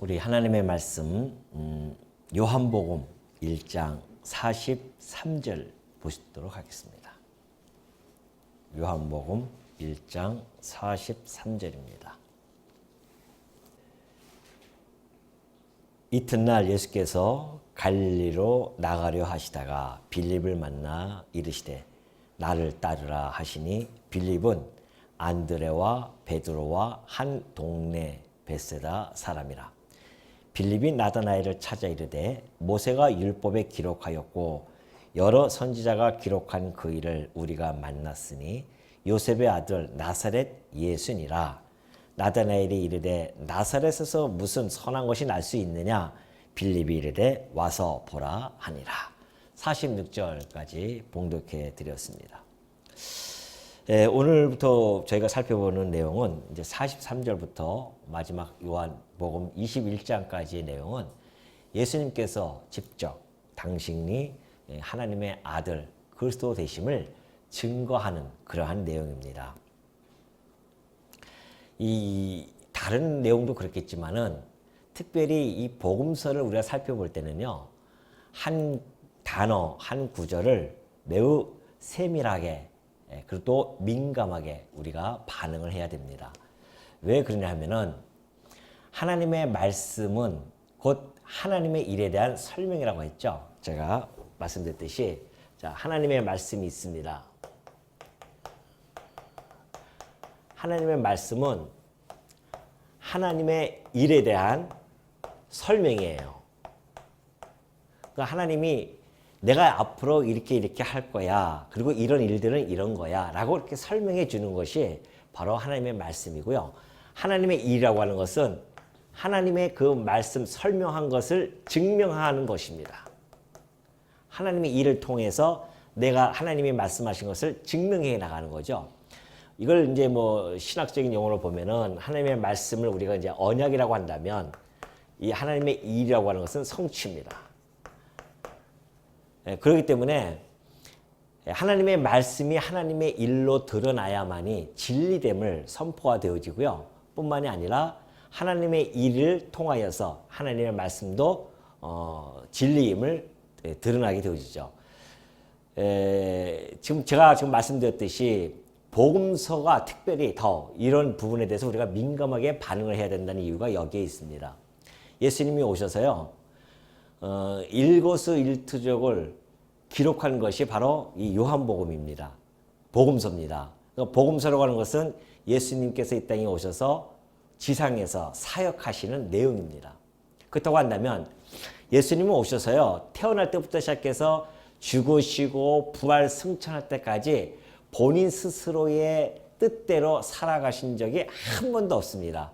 우리 하나님의 말씀 요한복음 1장 43절 보시도록 하겠습니다. 요한복음 1장 43절입니다. 이튿날 예수께서 갈릴리로 나가려 하시다가 빌립을 만나 이르시되 나를 따르라 하시니 빌립은 안드레와 베드로와 한 동네 벳세다 사람이라. 빌립이 나다나엘을 찾아 이르되 모세가 율법에 기록하였고 여러 선지자가 기록한 그 일을 우리가 만났으니 요셉의 아들 나사렛 예수니라. 나다나엘이 이르되 나사렛에서 무슨 선한 것이 날 수 있느냐? 빌립이 이르되 와서 보라 하니라. 46절까지 봉독해 드렸습니다. 오늘부터 저희가 살펴보는 내용은 이제 43절부터 마지막 요한복음 21장까지의 내용은 예수님께서 직접 당신이 하나님의 아들 그리스도 되심을 증거하는 그러한 내용입니다. 이 다른 내용도 그렇겠지만은 특별히 이 복음서를 우리가 살펴볼 때는요, 한 단어, 한 구절을 매우 세밀하게 그리고 또 민감하게 우리가 반응을 해야 됩니다. 왜 그러냐 하면은 하나님의 말씀은 곧 하나님의 일에 대한 설명이라고 했죠. 제가 말씀드렸듯이 자, 하나님의 말씀이 있습니다. 하나님의 말씀은 하나님의 일에 대한 설명이에요. 그러니까 하나님이 내가 앞으로 이렇게 할 거야. 그리고 이런 일들은 이런 거야. 라고 이렇게 설명해 주는 것이 바로 하나님의 말씀이고요. 하나님의 일이라고 하는 것은 하나님의 그 말씀 설명한 것을 증명하는 것입니다. 하나님의 일을 통해서 내가 하나님이 말씀하신 것을 증명해 나가는 거죠. 이걸 이제 뭐 신학적인 용어로 보면은 하나님의 말씀을 우리가 이제 언약이라고 한다면 이 하나님의 일이라고 하는 것은 성취입니다. 그렇기 때문에 하나님의 말씀이 하나님의 일로 드러나야만이 진리됨을 선포가 되어지고요. 뿐만이 아니라 하나님의 일을 통하여서 하나님의 말씀도 진리임을 드러나게 되어지죠. 제가 지금 말씀드렸듯이 복음서가 특별히 더 이런 부분에 대해서 우리가 민감하게 반응을 해야 된다는 이유가 여기에 있습니다. 예수님이 오셔서요, 일거수일투족을 기록한 것이 바로 이 요한복음입니다. 복음서입니다. 그러니까 복음서라고 하는 것은 예수님께서 이 땅에 오셔서 지상에서 사역하시는 내용입니다. 그렇다고 한다면 예수님은 오셔서요, 태어날 때부터 시작해서 죽으시고 부활 승천할 때까지 본인 스스로의 뜻대로 살아가신 적이 한 번도 없습니다.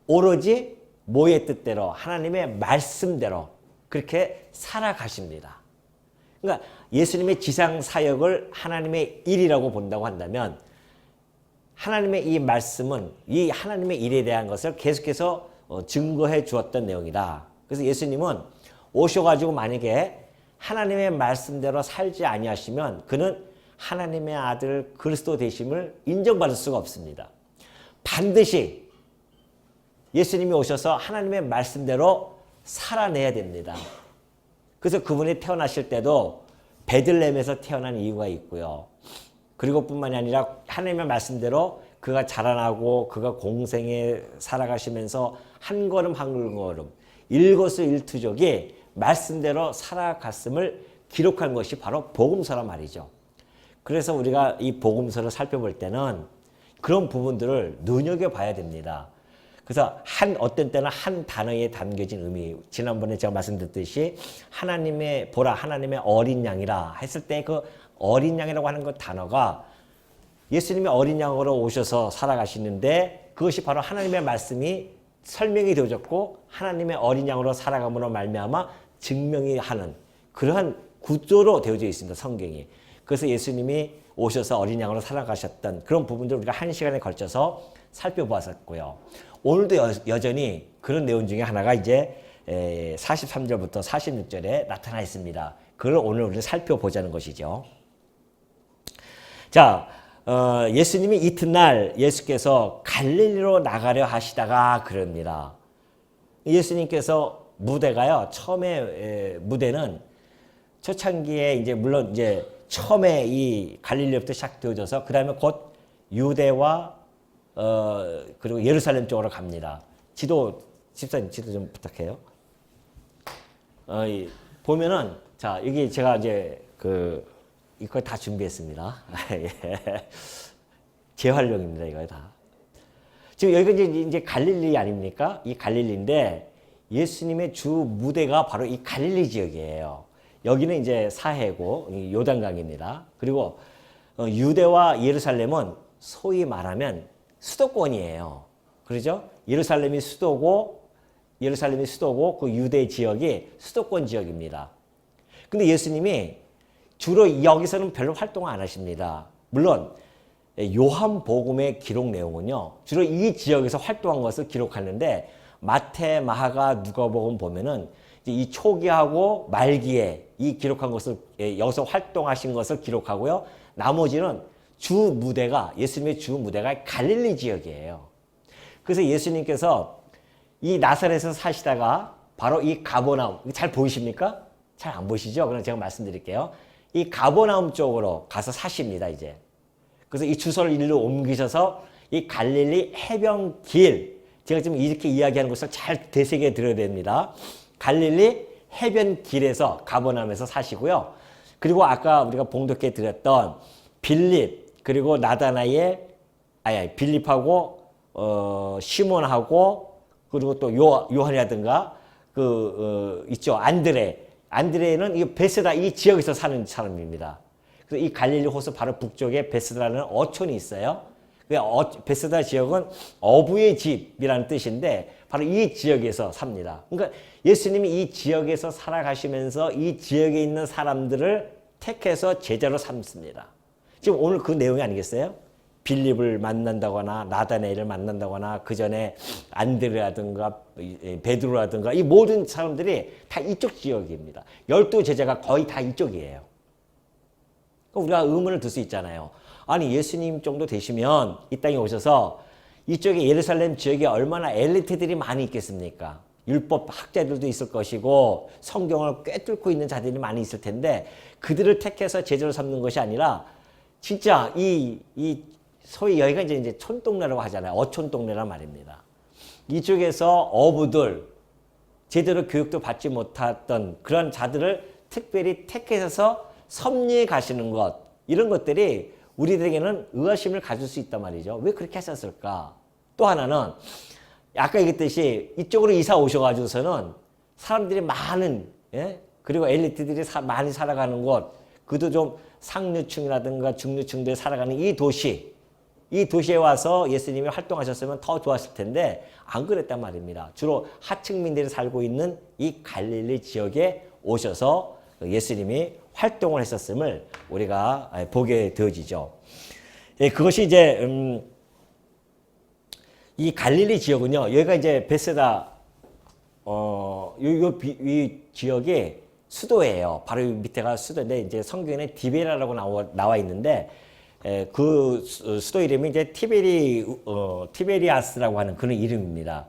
오로지 뭐의 뜻대로? 하나님의 말씀대로 그렇게 살아가십니다. 그러니까 예수님의 지상 사역을 하나님의 일이라고 본다고 한다면 하나님의 이 말씀은 이 하나님의 일에 대한 것을 계속해서 증거해 주었던 내용이다. 그래서 예수님은 오셔가지고 만약에 하나님의 말씀대로 살지 아니하시면 그는 하나님의 아들 그리스도 되심을 인정받을 수가 없습니다. 반드시 예수님이 오셔서 하나님의 말씀대로 살아내야 됩니다. 그래서 그분이 태어나실 때도 베들레헴에서 태어난 이유가 있고요. 그리고 뿐만이 아니라 하나님의 말씀대로 그가 자라나고 그가 공생에 살아가시면서 한 걸음 한 걸음 일거수일투족이 말씀대로 살아갔음을 기록한 것이 바로 복음서란 말이죠. 그래서 우리가 이 복음서를 살펴볼 때는 그런 부분들을 눈여겨봐야 됩니다. 그래서 어떤 때는 한 단어에 담겨진 의미, 지난번에 제가 말씀드렸듯이 보라 하나님의 어린 양이라 했을 때 그 어린 양이라고 하는 그 단어가 예수님이 어린 양으로 오셔서 살아가시는데 그것이 바로 하나님의 말씀이 설명이 되어졌고 하나님의 어린 양으로 살아감으로 말미암아 증명이 하는 그러한 구조로 되어져 있습니다. 성경이. 그래서 예수님이 오셔서 어린 양으로 살아가셨던 그런 부분들을 우리가 한 시간에 걸쳐서 살펴보았었고요. 오늘도 여전히 그런 내용 중에 하나가 이제 43절부터 46절에 나타나 있습니다. 그걸 오늘 우리는 살펴보자는 것이죠. 자, 예수님이 이튿날 예수께서 갈릴리로 나가려 하시다가 그럽니다. 예수님께서 무대가요, 무대는 초창기에 이제 물론 이제 처음에 이 갈릴리부터 시작되어져서 그 다음에 곧 유대와 그리고 예루살렘 쪽으로 갑니다. 집사님 지도 좀 부탁해요. 보면은 자 여기 제가 이제 이거 다 준비했습니다. 재활용입니다. 이거 다. 지금 여기가 이제 갈릴리 아닙니까? 이 갈릴리인데 예수님의 주 무대가 바로 이 갈릴리 지역이에요. 여기는 이제 사해고 요단강입니다. 그리고 유대와 예루살렘은 소위 말하면 수도권이에요. 그렇죠? 예루살렘이 수도고 그 유대 지역이 수도권 지역입니다. 근데 예수님이 주로 여기서는 별로 활동을 안 하십니다. 물론 요한복음의 기록 내용은요, 주로 이 지역에서 활동한 것을 기록하는데 마태, 마가가, 누가복음 보면은 이 초기하고 말기에 이 기록한 것을 여기서 활동하신 것을 기록하고요. 나머지는 예수님의 주 무대가 갈릴리 지역이에요. 그래서 예수님께서 이 나사렛에서 사시다가 바로 이 가버나움, 잘 보이십니까? 잘 안 보이시죠? 그럼 제가 말씀드릴게요. 이 가버나움 쪽으로 가서 사십니다, 이제. 그래서 이 주소를 일로 옮기셔서 이 갈릴리 해변길, 제가 지금 이렇게 이야기하는 것을 잘 되새겨 드려야 됩니다. 갈릴리 해변길에서 가버나움에서 사시고요. 그리고 아까 우리가 봉독해 드렸던 빌립, 그리고 빌립하고 시몬하고 그리고 또 요한이라든가 있죠. 안드레는 이 베세다 이 지역에서 사는 사람입니다. 그래서 이 갈릴리 호수 바로 북쪽에 베세다라는 어촌이 있어요. 베세다 지역은 어부의 집이라는 뜻인데 바로 이 지역에서 삽니다. 그러니까 예수님이 이 지역에서 살아가시면서 이 지역에 있는 사람들을 택해서 제자로 삼습니다. 지금 오늘 그 내용이 아니겠어요? 빌립을 만난다거나 나다나엘을 만난다거나 그 전에 안드레라든가 베드로라든가 이 모든 사람들이 다 이쪽 지역입니다. 12 제자가 거의 다 이쪽이에요. 우리가 의문을 들 수 있잖아요. 아니 예수님 정도 되시면 이 땅에 오셔서 이쪽에 예루살렘 지역에 얼마나 엘리트들이 많이 있겠습니까? 율법 학자들도 있을 것이고 성경을 꿰뚫고 있는 자들이 많이 있을 텐데 그들을 택해서 제자로 삼는 것이 아니라 진짜 소위 여기가 이제 촌동네라고 하잖아요. 어촌동네란 말입니다. 이쪽에서 어부들, 제대로 교육도 받지 못했던 그런 자들을 특별히 택해서 섭리해 가시는 것, 이런 것들이 우리들에게는 의아심을 가질 수 있단 말이죠. 왜 그렇게 하셨을까? 또 하나는 아까 얘기했듯이 이쪽으로 이사 오셔가지고서는 사람들이 많은, 그리고 엘리트들이 많이 살아가는 곳, 그도 좀 상류층이라든가 중류층들이 살아가는 이 도시에 와서 예수님이 활동하셨으면 더 좋았을 텐데 안 그랬단 말입니다. 주로 하층민들이 살고 있는 이 갈릴리 지역에 오셔서 예수님이 활동을 했었음을 우리가 보게 되어지죠. 그것이 이제 이 갈릴리 지역은요, 여기가 이제 베세다 이 지역이 수도예요. 바로 밑에가 수도인데 이제 성경에 디베라라고 나와 있는데 그 수도 이름이 이제 티베리아스라고 하는 그런 이름입니다.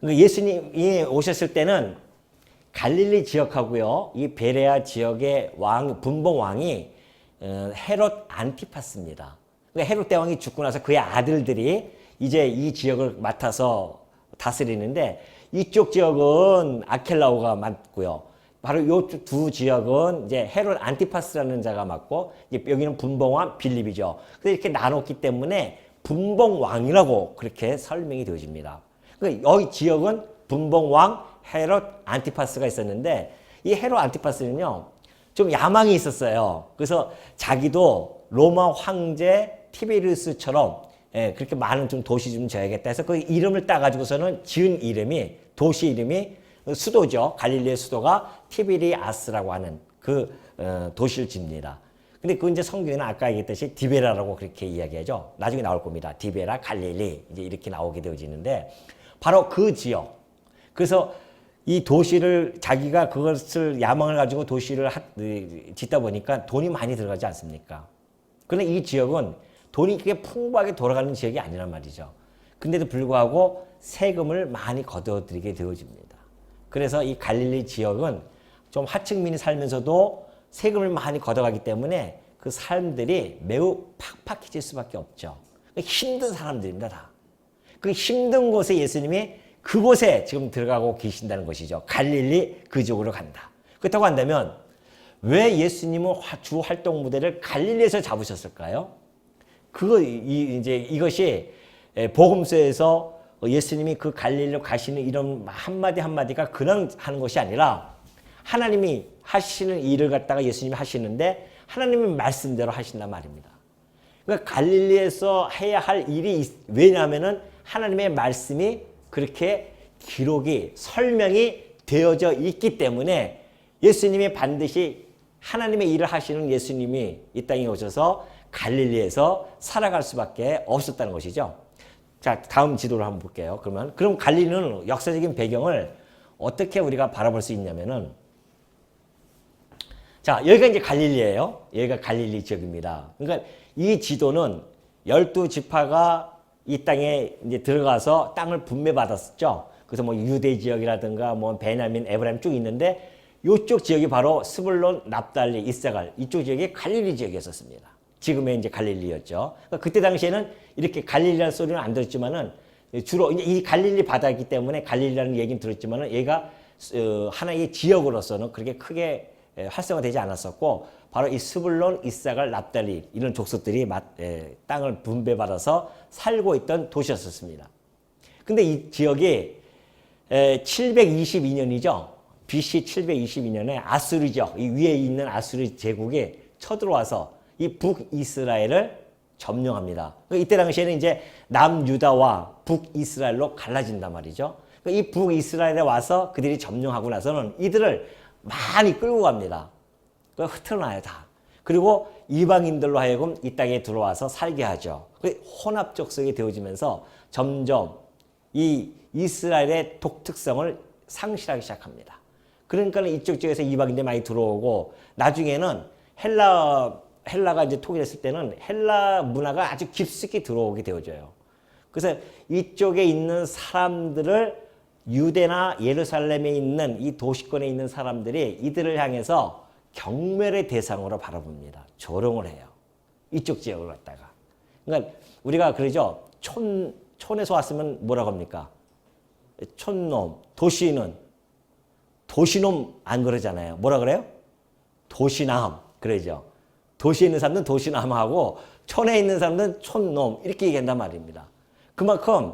그러니까 예수님이 오셨을 때는 갈릴리 지역하고요, 이 베레아 지역의 분봉 왕이 헤롯 안티파스입니다. 그러니까 헤롯 대왕이 죽고 나서 그의 아들들이 이제 이 지역을 맡아서 다스리는데 이쪽 지역은 아켈라오가 맡고요. 바로 이 두 지역은 이제 헤롯 안티파스라는 자가 맡고 여기는 분봉왕 빌립이죠. 그래서 이렇게 나눴기 때문에 분봉왕이라고 그렇게 설명이 되어집니다. 그러니까 여기 지역은 분봉왕 헤롯 안티파스가 있었는데 이 헤롯 안티파스는요 좀 야망이 있었어요. 그래서 자기도 로마 황제 티베리우스처럼 그렇게 많은 좀 도시 좀 지어야겠다 해서 그 이름을 따가지고서는 지은 이름이 도시 이름이 수도죠. 갈릴리의 수도가 티베리아스라고 하는 그 도시를 집니다. 근데 그 이제 성경에는 아까 얘기했듯이 디베라라고 그렇게 이야기하죠. 나중에 나올 겁니다. 디베라, 갈릴리 이제 이렇게 나오게 되어지는데 바로 그 지역. 그래서 이 도시를 자기가 그것을 야망을 가지고 도시를 짓다 보니까 돈이 많이 들어가지 않습니까? 그런데 이 지역은 돈이 그렇게 풍부하게 돌아가는 지역이 아니란 말이죠. 근데도 불구하고 세금을 많이 걷어들이게 되어집니다. 그래서 이 갈릴리 지역은 좀 하층민이 살면서도 세금을 많이 걷어가기 때문에 그 사람들이 매우 팍팍해질 수밖에 없죠. 힘든 사람들입니다, 다. 그 힘든 곳에 예수님이 그곳에 지금 들어가고 계신다는 것이죠. 갈릴리 그쪽으로 간다. 그렇다고 한다면 왜 예수님은 주 활동 무대를 갈릴리에서 잡으셨을까요? 이것이 복음서에서 예수님이 그 갈릴리로 가시는 이런 한마디 한마디가 그냥 하는 것이 아니라 하나님이 하시는 일을 갖다가 예수님이 하시는데 하나님의 말씀대로 하신단 말입니다. 그러니까 갈릴리에서 해야 할 일이 왜냐하면은 하나님의 말씀이 그렇게 기록이 설명이 되어져 있기 때문에 예수님이 반드시 하나님의 일을 하시는 예수님이 이 땅에 오셔서 갈릴리에서 살아갈 수밖에 없었다는 것이죠. 자, 다음 지도를 한번 볼게요. 그럼 갈릴리는 역사적인 배경을 어떻게 우리가 바라볼 수 있냐면은, 자, 여기가 이제 갈릴리예요. 여기가 갈릴리 지역입니다. 그러니까 이 지도는 12지파가 이 땅에 이제 들어가서 땅을 분배받았었죠. 그래서 뭐 유대 지역이라든가 뭐 베냐민, 에브라임 쭉 있는데 이쪽 지역이 바로 스불론, 납달리, 이사갈 이쪽 지역이 갈릴리 지역이었습니다. 지금의 이제 갈릴리였죠. 그러니까 그때 당시에는 이렇게 갈릴리라는 소리는 안 들었지만은 주로 이 갈릴리 바다이기 때문에 갈릴리라는 얘기는 들었지만은 얘가 하나의 지역으로서는 그렇게 크게 활성화되지 않았었고 바로 이 스불론, 이사갈, 납달리 이런 족속들이 땅을 분배받아서 살고 있던 도시였었습니다. 근데 이 지역이 722년이죠. BC 722년에 아수르족, 이 위에 있는 아수르 제국이 쳐들어와서 이 북이스라엘을 점령합니다. 이때 당시에는 이제 남유다와 북이스라엘로 갈라진단 말이죠. 이 북이스라엘에 와서 그들이 점령하고 나서는 이들을 많이 끌고 갑니다. 흩어놔요, 다. 그리고 이방인들로 하여금 이 땅에 들어와서 살게 하죠. 혼합 족속이 되어지면서 점점 이 이스라엘의 독특성을 상실하기 시작합니다. 그러니까 이쪽 지역에서 이방인들이 많이 들어오고 나중에는 헬라가 이제 통일했을 때는 헬라 문화가 아주 깊숙이 들어오게 되어져요. 그래서 이쪽에 있는 사람들을 유대나 예루살렘에 있는 이 도시권에 있는 사람들이 이들을 향해서 경멸의 대상으로 바라봅니다. 조롱을 해요. 이쪽 지역을 갖다가. 그러니까 우리가 그러죠. 촌에서 왔으면 뭐라고 합니까? 촌놈, 도시놈 안 그러잖아요. 뭐라 그래요? 도시남 그러죠. 도시에 있는 사람들은 도시남하고 촌에 있는 사람들은 촌놈 이렇게 얘기한단 말입니다. 그만큼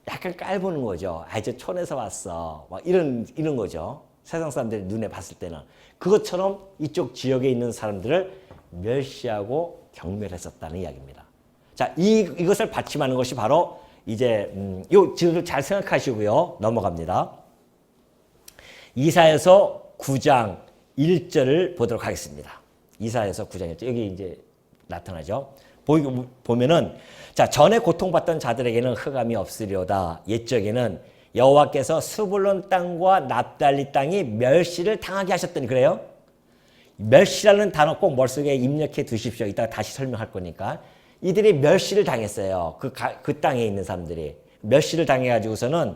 약간 깔보는 거죠. 아, 이제 촌에서 왔어. 막 이런 거죠. 세상 사람들이 눈에 봤을 때는. 그것처럼 이쪽 지역에 있는 사람들을 멸시하고 경멸했었다는 이야기입니다. 자, 이것을 받침하는 것이 바로 이제 요 지금 잘 생각하시고요. 넘어갑니다. 이사야서 9장 1절을 보도록 하겠습니다. 이사야서 9장 1절. 여기 이제 나타나죠. 보면은 자, 전에 고통받던 자들에게는 흑암이 없으려다. 옛적에는 여호와께서 스불론 땅과 납달리 땅이 멸시를 당하게 하셨더니 그래요. 멸시라는 단어 꼭 머릿속에 입력해 두십시오. 이따가 다시 설명할 거니까. 이들이 멸시를 당했어요. 그 땅에 있는 사람들이. 멸시를 당해가지고서는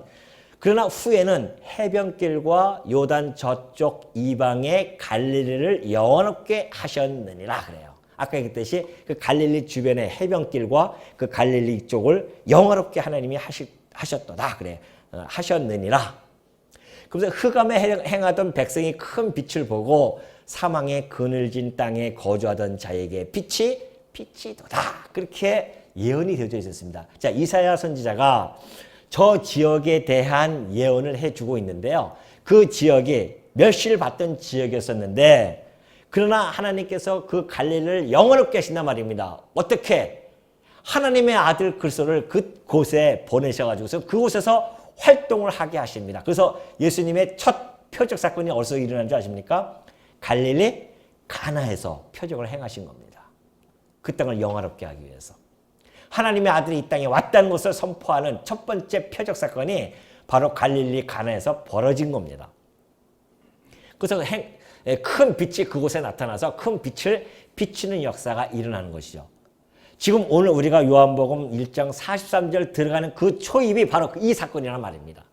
그러나 후에는 해변길과 요단 저쪽 이방의 갈릴리를 영원롭게 하셨느니라 그래요. 아까 얘기했듯이 그 갈릴리 주변의 해변길과 그 갈릴리 쪽을 영원롭게 하나님이 하셨도다 그래. 하셨느니라. 그래서 흑암에 행하던 백성이 큰 빛을 보고 사망의 그늘진 땅에 거주하던 자에게 빛이 도다. 그렇게 예언이 되어져 있었습니다. 자, 이사야 선지자가 저 지역에 대한 예언을 해주고 있는데요. 그 지역이 멸시를 받던 지역이었었는데 그러나 하나님께서 그 갈릴리를 영원롭게 하신단 말입니다. 어떻게? 하나님의 아들 그리스도를 그곳에 보내셔가지고서 그곳에서 활동을 하게 하십니다. 그래서 예수님의 첫 표적 사건이 어디서 일어난 줄 아십니까? 갈릴리 가나에서 표적을 행하신 겁니다. 그 땅을 영화롭게 하기 위해서. 하나님의 아들이 이 땅에 왔다는 것을 선포하는 첫 번째 표적 사건이 바로 갈릴리 가나에서 벌어진 겁니다. 그래서 큰 빛이 그곳에 나타나서 큰 빛을 비추는 역사가 일어나는 것이죠. 지금 오늘 우리가 요한복음 1장 43절 들어가는 그 초입이 바로 이 사건이란 말입니다.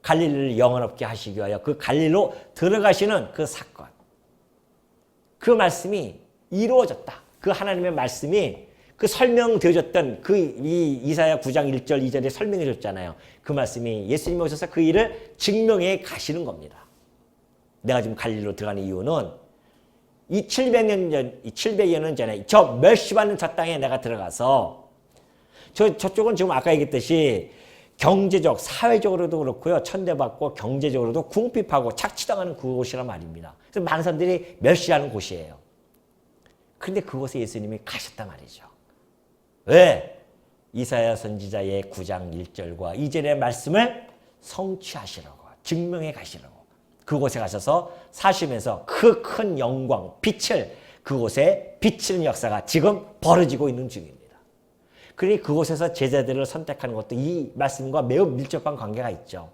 갈릴리를 영원롭게 하시기 위하여 그 갈릴리로 들어가시는 그 사건. 그 말씀이 이루어졌다. 그 하나님의 말씀이 그 설명되어졌던 그 이사야 9장 1절 2절에 설명해 줬잖아요. 그 말씀이 예수님이 오셔서 그 일을 증명해 가시는 겁니다. 내가 지금 갈릴리로 들어가는 이유는 이 700여 년 전에 저 멸시받는 저 땅에 내가 들어가서 저쪽은 지금 아까 얘기했듯이 경제적, 사회적으로도 그렇고요. 천대받고 경제적으로도 궁핍하고 착취당하는 그곳이란 말입니다. 그래서 많은 사람들이 멸시하는 곳이에요. 그런데 그곳에 예수님이 가셨단 말이죠. 왜? 이사야 선지자의 9장 1절과 2절의 말씀을 성취하시라고, 증명해 가시라고. 그곳에 가셔서 사시면서 그 큰 영광, 빛을 그곳에 비치는 역사가 지금 벌어지고 있는 중입니다. 그러니 그곳에서 제자들을 선택하는 것도 이 말씀과 매우 밀접한 관계가 있죠.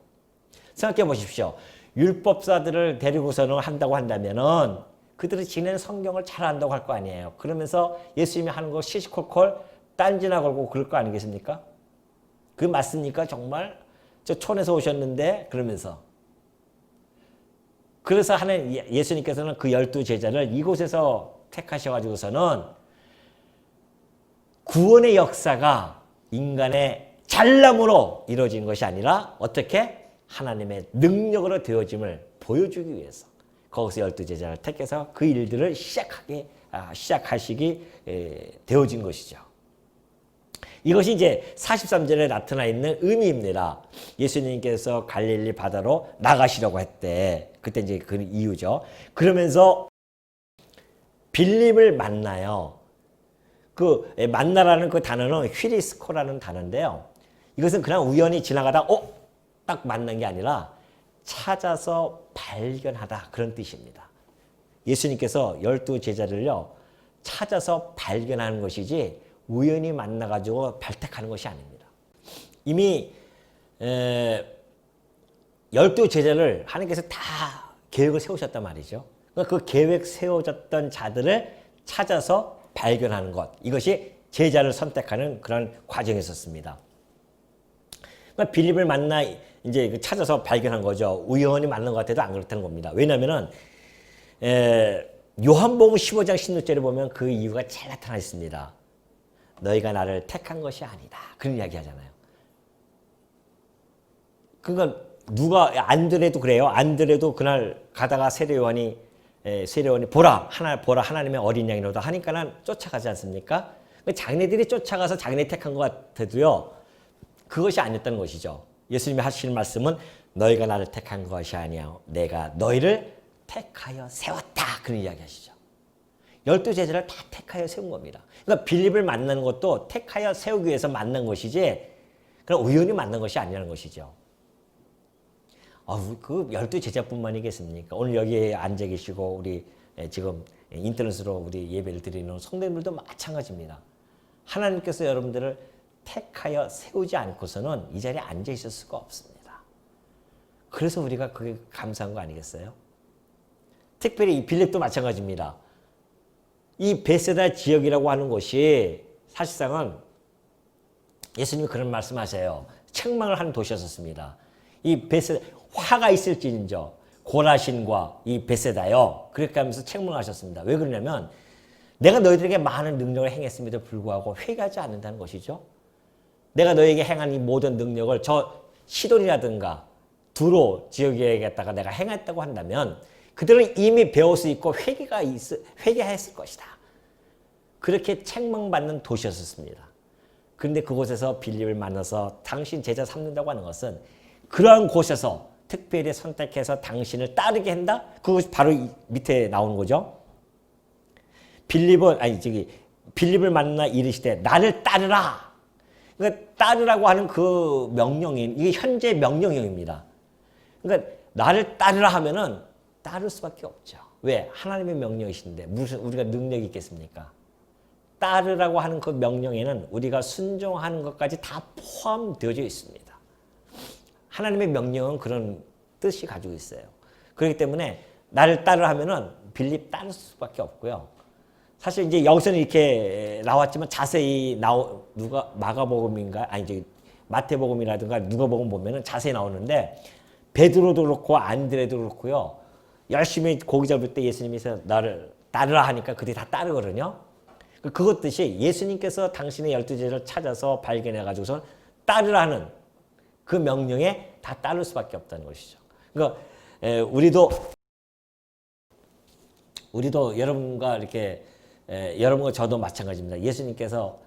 생각해 보십시오. 율법사들을 데리고서는 한다고 한다면은 그들이 지내는 성경을 잘 안다고 할 거 아니에요. 그러면서 예수님이 하는 거 시시콜콜 딴지나 걸고 그럴 거 아니겠습니까? 그게 맞습니까? 정말? 저 촌에서 오셨는데 그러면서. 그래서 하나님 예수님께서는 그 12제자를 이곳에서 택하셔가지고서는 구원의 역사가 인간의 잘남으로 이루어진 것이 아니라 어떻게? 하나님의 능력으로 되어짐을 보여주기 위해서 거기서 12제자를 택해서 그 일들을 시작하시기 되어진 것이죠. 이것이 이제 43절에 나타나 있는 의미입니다. 예수님께서 갈릴리 바다로 나가시려고 했대. 그때 이제 그 이유죠. 그러면서 빌립을 만나요. 그 만나라는 그 단어는 휘리스코라는 단어인데요. 이것은 그냥 우연히 지나가다 딱 만난 게 아니라 찾아서 발견하다 그런 뜻입니다. 예수님께서 12제자를요. 찾아서 발견하는 것이지 우연히 만나가지고 발탁하는 것이 아닙니다. 이미 12제자를 하나님께서 다 계획을 세우셨단 말이죠. 그러니까 그 계획 세워졌던 자들을 찾아서 발견하는 것. 이것이 제자를 선택하는 그런 과정이었습니다. 그러니까 빌립을 만나 이제 찾아서 발견한 거죠. 우연히 만난 것 같아도 안 그렇다는 겁니다. 왜냐하면은 요한복음 15장 16절에 보면 그 이유가 잘 나타나 있습니다. 너희가 나를 택한 것이 아니다. 그런 이야기 하잖아요. 그러니까 누가 안드레도 그래요. 안드레도 그날 가다가 세례요한이 보라 하나님의 어린 양이로다 하니까는 쫓아가지 않습니까? 자기네들이 쫓아가서 자기네 택한 것 같아도요. 그것이 아니었다는 것이죠. 예수님이 하시는 말씀은 너희가 나를 택한 것이 아니야. 내가 너희를 택하여 세웠다. 그런 이야기 하시죠. 12제자를 다 택하여 세운 겁니다. 그러니까 빌립을 만나는 것도 택하여 세우기 위해서 만난 것이지 그냥 우연히 만난 것이 아니라는 것이죠. 그 12제자뿐만이겠습니까? 오늘 여기에 앉아 계시고 우리 지금 인터넷으로 우리 예배를 드리는 성도님들도 마찬가지입니다. 하나님께서 여러분들을 택하여 세우지 않고서는 이 자리에 앉아 있을 수가 없습니다. 그래서 우리가 그게 감사한 거 아니겠어요? 특별히 이 빌립도 마찬가지입니다. 이 베세다 지역이라고 하는 곳이 사실상은 예수님이 그런 말씀하세요. 책망을 하는 도시였었습니다. 이 베세다 화가 있을지인저 고라신과 이 베세다요. 그렇게 하면서 책망하셨습니다. 왜 그러냐면 내가 너희들에게 많은 능력을 행했음에도 불구하고 회개하지 않는다는 것이죠. 내가 너희에게 행한 이 모든 능력을 저 시돈이라든가 두로 지역에다가 내가 행했다고 한다면 그들은 이미 배울 수 있고 회개했을 것이다. 그렇게 책망받는 도시였습니다. 그런데 그곳에서 빌립을 만나서 당신 제자 삼는다고 하는 것은 그러한 곳에서 특별히 선택해서 당신을 따르게 한다? 그것이 바로 밑에 나오는 거죠. 빌립을 만나 이르시되 나를 따르라. 그러니까 따르라고 하는 그 명령인 이게 현재 명령형입니다. 그러니까 나를 따르라 하면은 따를 수밖에 없죠. 왜? 하나님의 명령이신데 무슨 우리가 능력이 있겠습니까? 따르라고 하는 그 명령에는 우리가 순종하는 것까지 다 포함되어져 있습니다. 하나님의 명령은 그런 뜻이 가지고 있어요. 그렇기 때문에 나를 따르라 하면은 빌립 따를 수밖에 없고요. 사실 이제 여기서는 이렇게 나왔지만 자세히 누가 마가복음인가 아니 이제 마태복음이라든가 누가복음 보면은 자세히 나오는데 베드로도 그렇고 안드레도 그렇고요. 열심히 고기 잡을 때 예수님께서 나를 따르라 하니까 그들이 다 따르거든요. 그것 뜻이 예수님께서 당신의 12제자를 찾아서 발견해 가지고서 따르라 하는 그 명령에 다 따를 수밖에 없다는 것이죠. 그러니까 우리도 여러분과 이렇게 여러분과 저도 마찬가지입니다. 예수님께서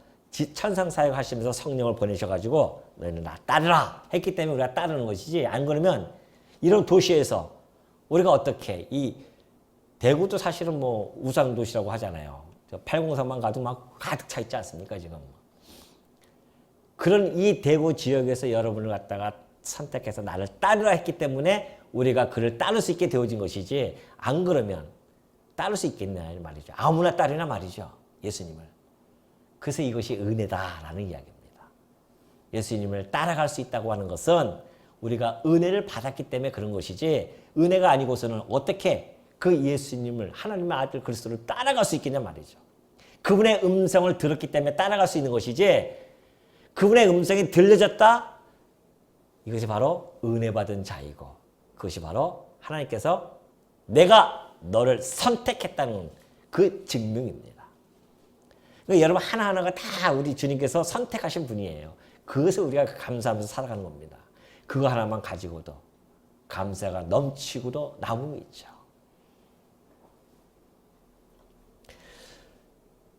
천상 사역하시면서 성령을 보내셔가지고 너희는 나 따르라 했기 때문에 우리가 따르는 것이지, 안 그러면 이런 도시에서 우리가 어떻게, 이 대구도 사실은 뭐 우상 도시라고 하잖아요. 803만 가도 막 가득 차 있지 않습니까 지금. 그런 이 대구 지역에서 여러분을 갖다가 선택해서 나를 따르라 했기 때문에 우리가 그를 따를 수 있게 되어진 것이지, 안 그러면 따를 수 있겠냐 말이죠. 아무나 따르나 말이죠, 예수님을. 그래서 이것이 은혜다라는 이야기입니다. 예수님을 따라갈 수 있다고 하는 것은 우리가 은혜를 받았기 때문에 그런 것이지, 은혜가 아니고서는 어떻게 그 예수님을, 하나님의 아들 그리스도를 따라갈 수 있겠냐 말이죠. 그분의 음성을 들었기 때문에 따라갈 수 있는 것이지, 그분의 음성이 들려졌다? 이것이 바로 은혜 받은 자이고, 그것이 바로 하나님께서 내가 너를 선택했다는 그 증명입니다. 그러니까 여러분 하나하나가 다 우리 주님께서 선택하신 분이에요. 그것을 우리가 감사하면서 살아가는 겁니다. 그거 하나만 가지고도 감사가 넘치고도 남음이 있죠.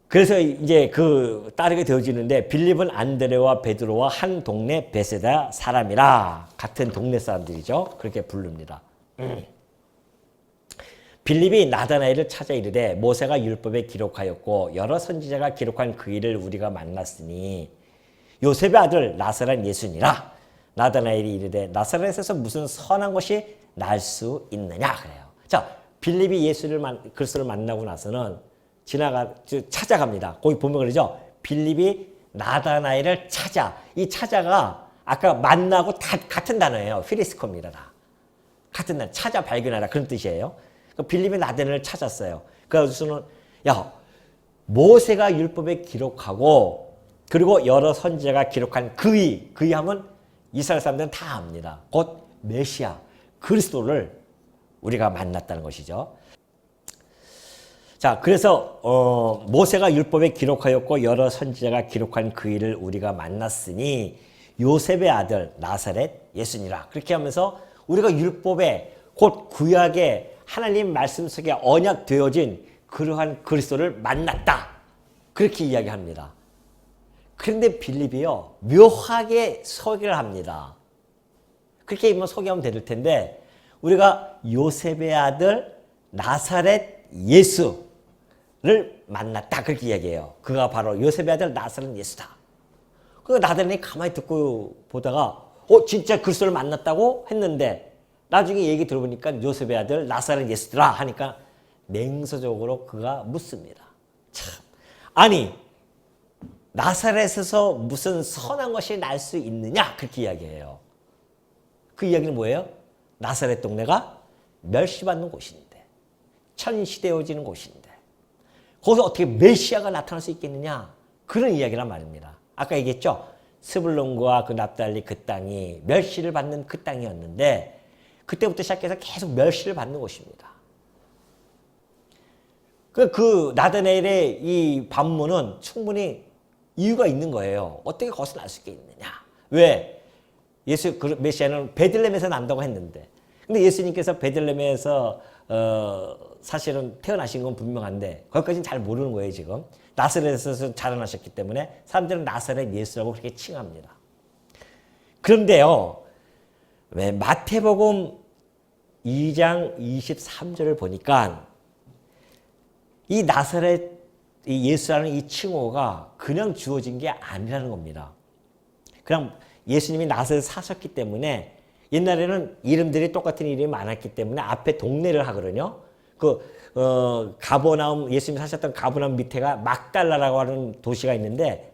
그래서 이제 그 따르게 되어지는데, 빌립은 안드레와 베드로와 한 동네 베세다 사람이라, 같은 동네 사람들이죠. 그렇게 부릅니다. 빌립이 나다나엘을 찾아 이르되 모세가 율법에 기록하였고 여러 선지자가 기록한 그 일을 우리가 만났으니 요셉의 아들 나사렛 예수니라. 나다나엘이 이르되 나사렛에서 무슨 선한 것이 날 수 있느냐 그래요. 자, 빌립이 그리스도를 만나고 나서는 찾아갑니다. 거기 보면 그러죠. 빌립이 나다나엘을 찾아. 이 찾아가 아까 만나고 다 같은 단어예요. 휘리스코입니다. 같은 단어. 찾아 발견하라, 그런 뜻이에요. 빌립이 나다나엘을 찾았어요. 그래서는 야, 모세가 율법에 기록하고 그리고 여러 선지자가 기록한 그의 하면 이스라엘 사람들은 다 압니다. 곧 메시아 그리스도를 우리가 만났다는 것이죠. 자, 그래서 모세가 율법에 기록하였고 여러 선지자가 기록한 그 일을 우리가 만났으니 요셉의 아들 나사렛 예수니라. 그렇게 하면서 우리가 율법에 곧 구약의 하나님 말씀 속에 언약되어진 그러한 그리스도를 만났다. 그렇게 이야기합니다. 그런데 빌립이요, 묘하게 소개를 합니다. 그렇게 소개하면 될 텐데, 우리가 요셉의 아들 나사렛 예수를 만났다. 그렇게 이야기해요. 그가 바로 요셉의 아들 나사렛 예수다. 그 나다나엘이 가만히 듣고 보다가 진짜 그리스도를 만났다고 했는데, 나중에 얘기 들어보니까 요셉의 아들 나사렛 예수더라 하니까 냉소적으로 그가 묻습니다. 참, 아니 나사렛에서 무슨 선한 것이 날 수 있느냐, 그렇게 이야기해요. 그 이야기는 뭐예요? 나사렛 동네가 멸시받는 곳인데, 천시되어지는 곳인데 거기서 어떻게 메시아가 나타날 수 있겠느냐, 그런 이야기란 말입니다. 아까 얘기했죠. 스불론과 그 납달리 그 땅이 멸시를 받는 그 땅이었는데, 그때부터 시작해서 계속 멸시를 받는 곳입니다. 그 나다나엘의 이 반문은 충분히 이유가 있는 거예요. 어떻게 거기서 날 수 있겠느냐. 왜? 메시아는 베들레헴에서 난다고 했는데, 근데 예수님께서 베들레헴에서 사실은 태어나신 건 분명한데 거기까지는 잘 모르는 거예요. 지금 나사렛에서 자라나셨기 때문에 사람들은 나사렛 예수라고 그렇게 칭합니다. 그런데요, 왜 마태복음 2장 23절을 보니까 이 나사렛 예수라는 이 칭호가 그냥 주어진 게 아니라는 겁니다. 그냥 예수님이 나사렛에 사셨기 때문에, 옛날에는 이름들이 똑같은 이름이 많았기 때문에 앞에 동네를 하거든요. 가버나움, 예수님이 사셨던 가버나움 밑에가 막달라라고 하는 도시가 있는데,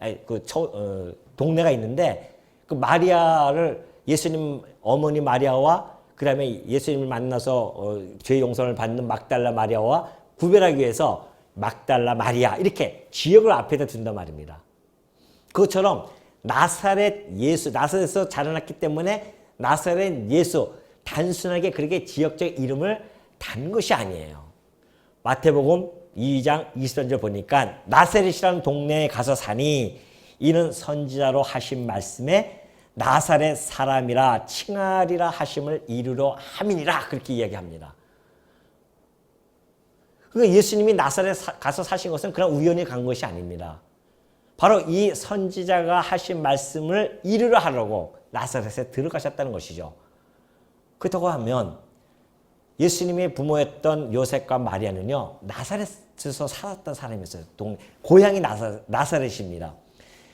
동네가 있는데, 그 마리아를, 예수님 어머니 마리아와 그 다음에 예수님을 만나서 죄 용서를 받는 막달라 마리아와 구별하기 위해서 막달라, 마리아 이렇게 지역을 앞에다 둔단 말입니다. 그것처럼 나사렛 예수, 나사렛에서 자라났기 때문에 나사렛 예수, 단순하게 그렇게 지역적 이름을 단 것이 아니에요. 마태복음 2장 23절 보니까 나사렛이라는 동네에 가서 사니 이는 선지자로 하신 말씀에 나사렛 사람이라 칭하리라 하심을 이루려 함이니라 그렇게 이야기합니다. 그러니까 예수님이 나사렛 가서 사신 것은 그냥 우연히 간 것이 아닙니다. 바로 이 선지자가 하신 말씀을 이루려 하려고 나사렛에 들어가셨다는 것이죠. 그렇다고 하면 예수님의 부모였던 요셉과 마리아는요, 나사렛에서 살았던 사람이었어요. 고향이 나사렛입니다.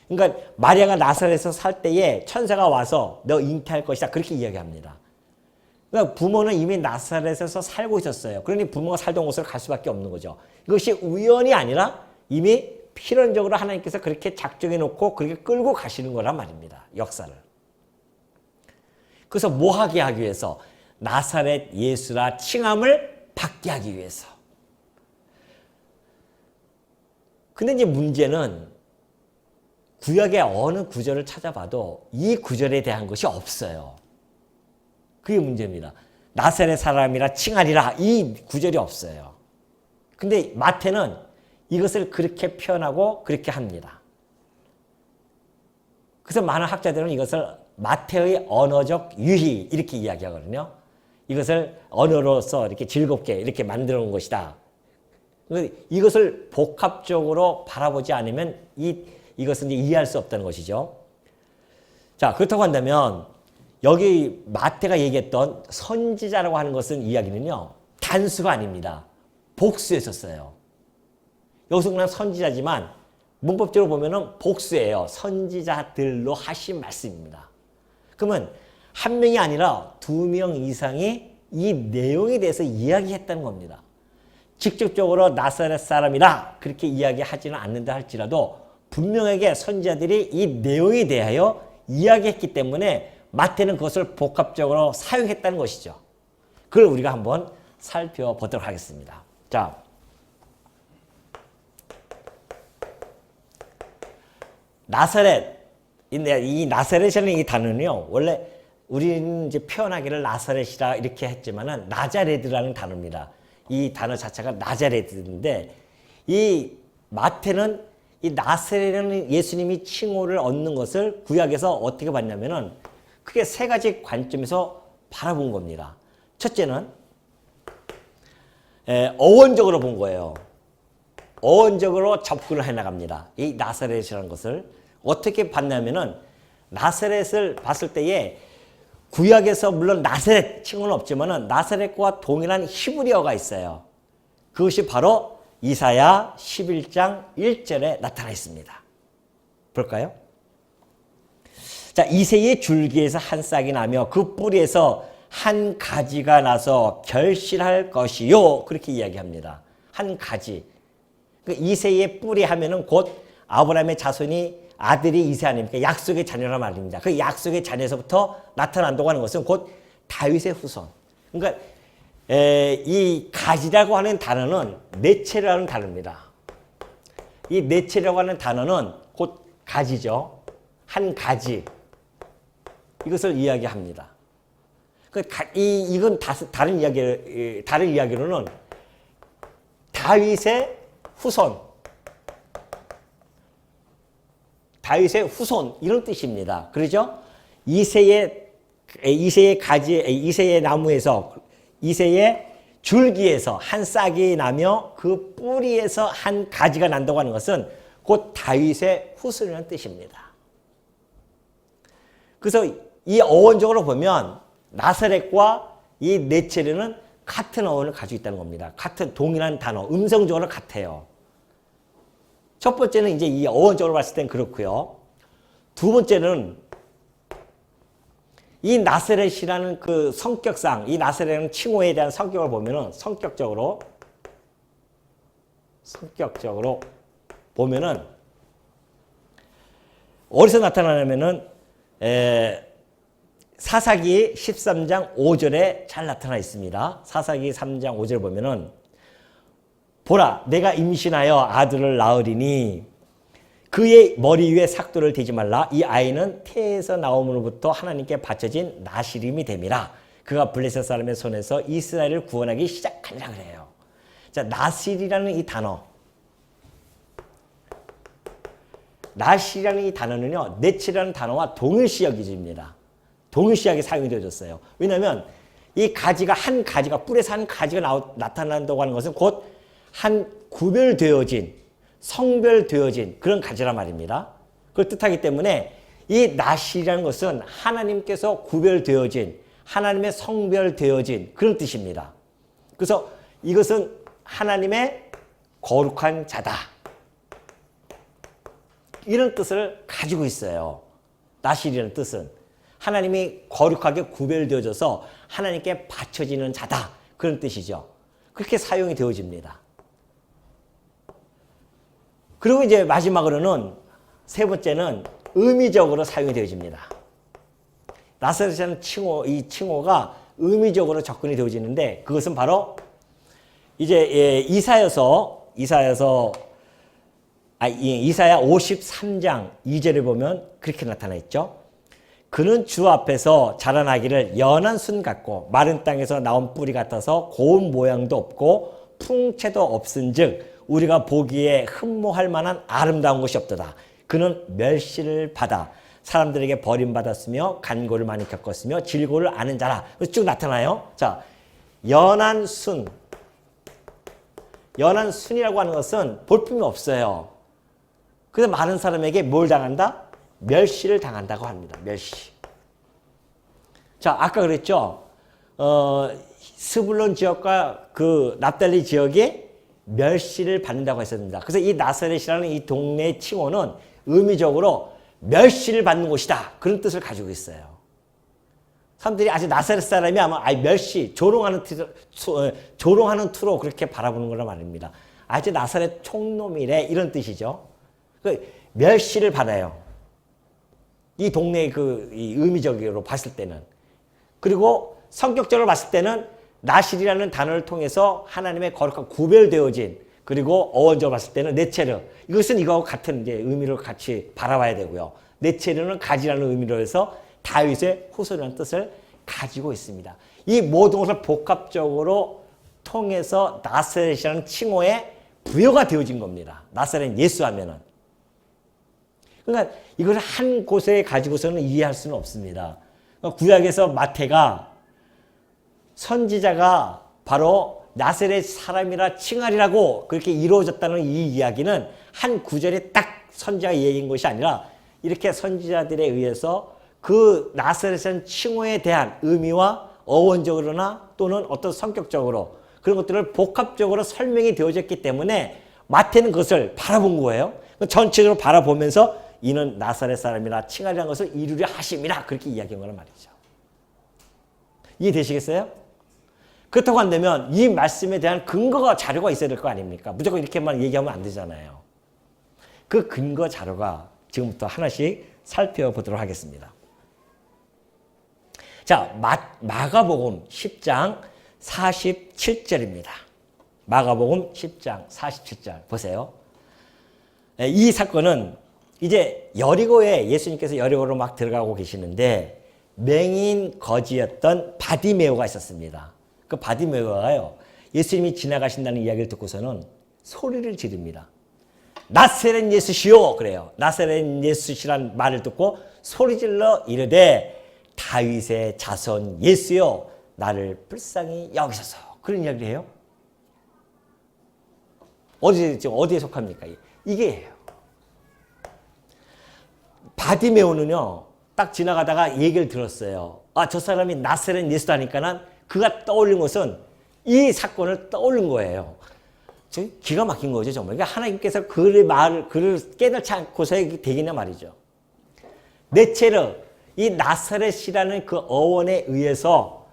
그러니까 마리아가 나사렛에서 살 때에 천사가 와서 너 잉태할 것이다 그렇게 이야기합니다. 그러니까 부모는 이미 나사렛에서 살고 있었어요. 그러니 부모가 살던 곳으로 갈 수밖에 없는 거죠. 이것이 우연이 아니라 이미 필연적으로 하나님께서 그렇게 작정해 놓고 그렇게 끌고 가시는 거란 말입니다. 역사를. 그래서 뭐하게 하기 위해서? 나사렛 예수라 칭함을 받게 하기 위해서. 근데 이제 문제는 구약의 어느 구절을 찾아봐도 이 구절에 대한 것이 없어요. 그게 문제입니다. 나사렛 사람이라 칭하리라 이 구절이 없어요. 근데 마태는 이것을 그렇게 표현하고 그렇게 합니다. 그래서 많은 학자들은 이것을 마태의 언어적 유희 이렇게 이야기하거든요. 이것을 언어로서 이렇게 즐겁게 이렇게 만들어 놓은 것이다. 이것을 복합적으로 바라보지 않으면 이것은 이제 이해할 수 없다는 것이죠. 자, 그렇다고 한다면 여기 마태가 얘기했던 선지자라고 하는 것은 이야기는요. 단수가 아닙니다. 복수에서 써요. 여기서 그냥 선지자지만 문법적으로 보면은 복수예요. 선지자들로 하신 말씀입니다. 그러면 한 명이 아니라 2명 이상이 이 내용에 대해서 이야기했다는 겁니다. 직접적으로 나사렛 사람이라 그렇게 이야기하지는 않는다 할지라도 분명하게 선지자들이 이 내용에 대하여 이야기했기 때문에 마태는 그것을 복합적으로 사용했다는 것이죠. 그걸 우리가 한번 살펴보도록 하겠습니다. 자, 나사렛, 이 나사렛이라는 이 단어는요, 원래 우리는 이제 표현하기를 나사렛이라 이렇게 했지만은 나자레드라는 단어입니다. 이 단어 자체가 나자레드인데 이 마태는 이 나사렛이라는 예수님이 칭호를 얻는 것을 구약에서 어떻게 봤냐면은 크게 3가지 관점에서 바라본 겁니다. 첫째는 어원적으로 본 거예요. 어원적으로 접근을 해나갑니다. 이 나사렛이라는 것을 어떻게 봤냐면은 나사렛을 봤을 때에 구약에서 물론 나사렛 칭호는 없지만은 나사렛과 동일한 히브리어가 있어요. 그것이 바로 이사야 11장 1절에 나타나 있습니다. 볼까요? 자, 이새의 줄기에서 한 싹이 나며 그 뿌리에서 한 가지가 나서 결실할 것이요. 그렇게 이야기합니다. 한 가지. 그 이새의 뿌리 하면은 곧 아브라함의 자손이 아들이 이새 아닙니까? 약속의 자녀란 말입니다. 그 약속의 자녀에서부터 나타난다고 하는 것은 곧 다윗의 후손. 그러니까 이 가지라고 하는 단어는 내체라는 단어입니다. 이 내체라고 하는 단어는 곧 가지죠. 한 가지. 이것을 이야기합니다. 이건 다른 이야기로는 다윗의 후손. 다윗의 후손 이런 뜻입니다. 그렇죠? 이새의 가지, 이새의 나무에서 이새의 줄기에서 한 싹이 나며 그 뿌리에서 한 가지가 난다고 하는 것은 곧 다윗의 후손이라는 뜻입니다. 그래서 이 어원적으로 보면 나사렛과 이 네체르는 같은 어원을 가지고 있다는 겁니다. 같은 동일한 단어, 음성적으로 같아요. 첫 번째는 이제 이 어원적으로 봤을 땐 그렇고요. 두 번째는 이 나사렛이라는 그 성격상, 이 나사렛이라는 칭호에 대한 성격을 보면은 성격적으로 보면은 어디서 나타나냐면은 사사기 13장 5절에 잘 나타나 있습니다. 사사기 3장 5절 보면은 보라, 내가 임신하여 아들을 낳으리니 그의 머리 위에 삭도를 대지 말라. 이 아이는 태에서 나옴으로부터 하나님께 바쳐진 나시림이 됨이라. 그가 블레셋 사람의 손에서 이스라엘을 구원하기 시작하리라 그래요. 자, 나실이라는 이 단어, 나실이라는 이 단어는요, 네치라는 단어와 동일시 여기집니다. 동일시하게 사용이 되어졌어요. 왜냐하면 이 가지가 한 가지가 뿔에서 한 가지가 나타난다고 하는 것은 곧 한 구별되어진 성별되어진 그런 가지란 말입니다. 그걸 뜻하기 때문에 이 나실이라는 것은 하나님께서 구별되어진 하나님의 성별되어진 그런 뜻입니다. 그래서 이것은 하나님의 거룩한 자다. 이런 뜻을 가지고 있어요. 나실이라는 뜻은 하나님이 거룩하게 구별되어져서 하나님께 바쳐지는 자다. 그런 뜻이죠. 그렇게 사용이 되어집니다. 그리고 이제 마지막으로는 세 번째는 의미적으로 사용이 되어집니다. 나사렛이라는 칭호, 이 칭호가 의미적으로 접근이 되어지는데 그것은 바로 이제 이사야 53장 2절에 보면 그렇게 나타나 있죠. 그는 주 앞에서 자라나기를 연한 순 같고 마른 땅에서 나온 뿌리 같아서 고운 모양도 없고 풍채도 없은즉 우리가 보기에 흠모할 만한 아름다운 것이 없도다. 그는 멸시를 받아 사람들에게 버림받았으며 간고를 많이 겪었으며 질고를 아는 자라. 쭉 나타나요. 자, 연한 순. 연한 순이라고 하는 것은 볼품이 없어요. 그래서 많은 사람에게 뭘 당한다? 멸시를 당한다고 합니다. 멸시. 자, 아까 그랬죠. 스불론 지역과 그 납달리 지역에 멸시를 받는다고 했습니다. 그래서 이 나사렛이라는 이 동네의 칭호는 의미적으로 멸시를 받는 곳이다. 그런 뜻을 가지고 있어요. 사람들이 아직 나사렛 사람이 아마 멸시, 조롱하는 투로 그렇게 바라보는 거란 말입니다. 아직 나사렛 촌놈이래 이런 뜻이죠. 멸시를 받아요. 이 동네의 이 의미적으로 봤을 때는. 그리고 성격적으로 봤을 때는 나실이라는 단어를 통해서 하나님의 거룩한 구별되어진 그리고 어원적으로 봤을 때는 네체르. 이것은 이거하고 같은 이제 의미를 같이 바라봐야 되고요. 네체르는 가지라는 의미로 해서 다윗의 후손이라는 뜻을 가지고 있습니다. 이 모든 것을 복합적으로 통해서 나사렛이라는 칭호에 부여가 되어진 겁니다. 나사렛 예수 하면은. 그러니까 이걸 한 곳에 가지고서는 이해할 수는 없습니다. 구약에서 마태가 선지자가 바로 나사렛 사람이라 칭하리라고 그렇게 이루어졌다는 이 이야기는 한 구절에 딱 선지자가 얘기한 것이 아니라 이렇게 선지자들에 의해서 그 나사렛이라는 칭호에 대한 의미와 어원적으로나 또는 어떤 성격적으로 그런 것들을 복합적으로 설명이 되어졌기 때문에 마태는 그것을 바라본 거예요. 전체적으로 바라보면서 이는 나사렛 사람이라 칭하리라는 것을 이루려 하심이라 그렇게 이야기한 거란 말이죠. 이해되시겠어요? 그렇다고 한다면 이 말씀에 대한 근거가 자료가 있어야 될 거 아닙니까? 무조건 이렇게만 얘기하면 안 되잖아요. 그 근거 자료가 지금부터 하나씩 살펴보도록 하겠습니다. 자, 마가복음 10장 47절입니다. 마가복음 10장 47절 보세요. 이 사건은 이제 여리고에 예수님께서 여리고로 막 들어가고 계시는데 맹인 거지였던 바디메오가 있었습니다. 그 바디메오가요, 예수님이 지나가신다는 이야기를 듣고서는 소리를 지릅니다. 나사렛 예수시오 그래요. 나사렛 예수시란 말을 듣고 소리질러 이르되 다윗의 자손 예수여 나를 불쌍히 여기소서. 그런 이야기를 해요. 어디에 속합니까? 이게예요. 바디메오는요, 딱 지나가다가 얘기를 들었어요. 저 사람이 나사렛 예수다니까는 그가 떠올린 것은 이 사건을 떠올린 거예요. 기가 막힌 거죠, 정말. 그러니까 하나님께서 그를 깨닫지 않고서 되겠냐 말이죠. 네체르, 이 나사렛이라는 그 어원에 의해서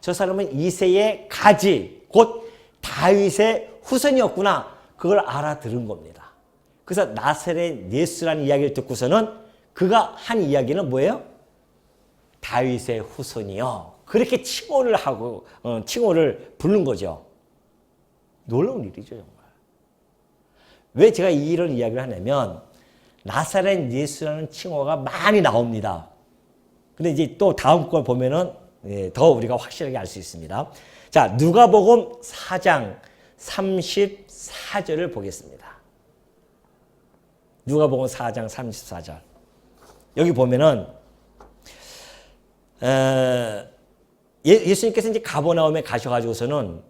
저 사람은 이새의 가지, 곧 다윗의 후손이었구나. 그걸 알아들은 겁니다. 그래서 나사렛 예수라는 이야기를 듣고서는 그가 한 이야기는 뭐예요? 다윗의 후손이요. 그렇게 칭호를 하고 칭호를 부른 거죠. 놀라운 일이죠, 정말. 왜 제가 이런 이야기를 하냐면 나사렛 예수라는 칭호가 많이 나옵니다. 근데 이제 또 다음 걸 보면은 더 우리가 확실하게 알 수 있습니다. 자, 누가복음 4장 34절을 보겠습니다. 누가복음 4장 34절. 여기 보면은 예수님께서 이제 가버나움에 가셔가지고서는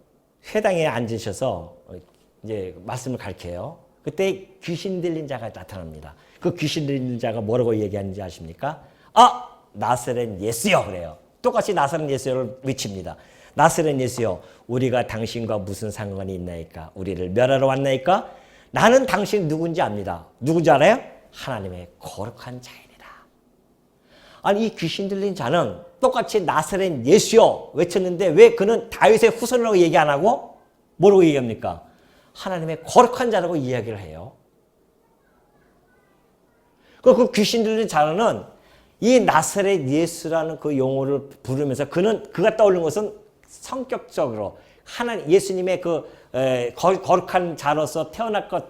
회당에 앉으셔서 이제 말씀을 가르쳐요. 그때 귀신 들린 자가 나타납니다. 그 귀신 들린 자가 뭐라고 얘기하는지 아십니까? 나사렛 예수여 그래요. 똑같이 나사렛 예수를 외칩니다. 나사렛 예수여, 우리가 당신과 무슨 상관이 있나이까? 우리를 멸하러 왔나이까? 나는 당신 누군지 압니다. 누군지 알아요? 하나님의 거룩한 자이니라. 아니, 이 귀신 들린 자는 똑같이 나사렛 예수여 외쳤는데 왜 그는 다윗의 후손이라고 얘기 안 하고 뭐라고 얘기합니까? 하나님의 거룩한 자라고 이야기를 해요. 그 귀신 들린 자는 이 나사렛 예수라는 그 용어를 부르면서 그가 떠올린 것은 성격적으로 예수님의 그 거룩한 자로서 태어날 것,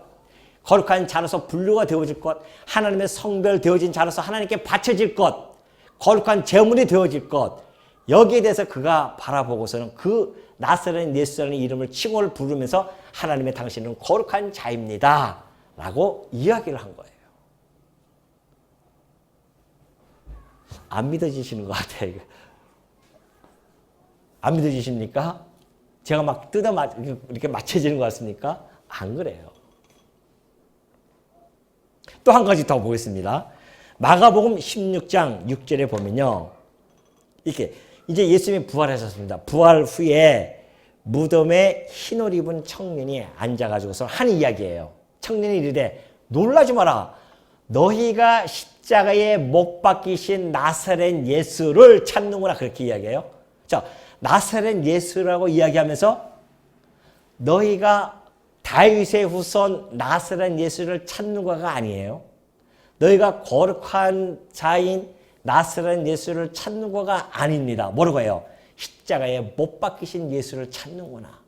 거룩한 자로서 분류가 되어질 것, 하나님의 성별 되어진 자로서 하나님께 바쳐질 것, 거룩한 제물이 되어질 것, 여기에 대해서 그가 바라보고서는 그 나사렛 예수라는 이름을 칭호를 부르면서 하나님의 당신은 거룩한 자입니다 라고 이야기를 한 거예요. 안 믿어지시는 것 같아요. 안 믿어지십니까? 제가 막 이렇게 맞춰지는 것 같습니까? 안 그래요. 또 한 가지 더 보겠습니다. 마가복음 16장 6절에 보면요. 이렇게 이제 예수님이 부활하셨습니다. 부활 후에 무덤에 흰옷 입은 청년이 앉아가지고서 하는 이야기예요. 청년이 이르되 놀라지 마라. 너희가 십자가에 못 박히신 나사렛 예수를 찾는구나. 그렇게 이야기해요. 자, 나사렛 예수라고 이야기하면서 너희가 다윗의 후손 나사렛 예수를 찾는가가 아니에요. 너희가 거룩한 자인 나사렛 예수를 찾는 거가 아닙니다. 뭐라고 해요? 십자가에 못 박히신 예수를 찾는구나.